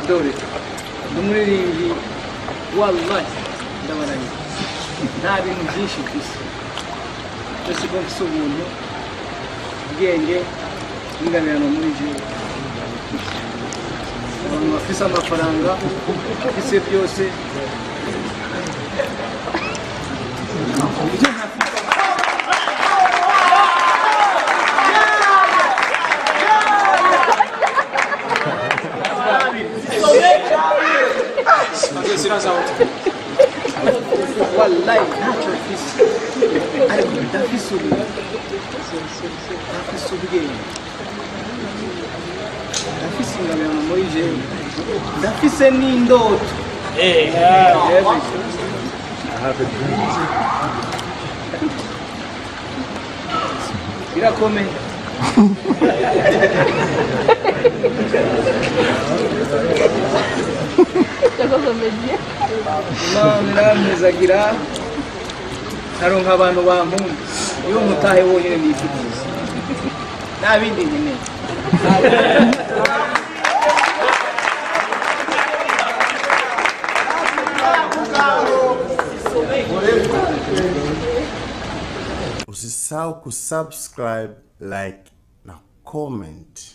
dore umuririmbyi wallahi ndabaranye nta bintu byinshi kwisi cyose ko mfise ubuntu ubwenge n'ingabirano muri jewe abantu bafise amafaranga bafise byose والله ntacyo mfise ariko ndafise ubwenge ndafise ingabirano muri jewe ndafise n'indoto birakomeye Imana irampezagira nkaronka abantu bankunda iyo mutahe wonyine nifitiza nta bindi nkeneye Usisahau kusubscribe, like na comment.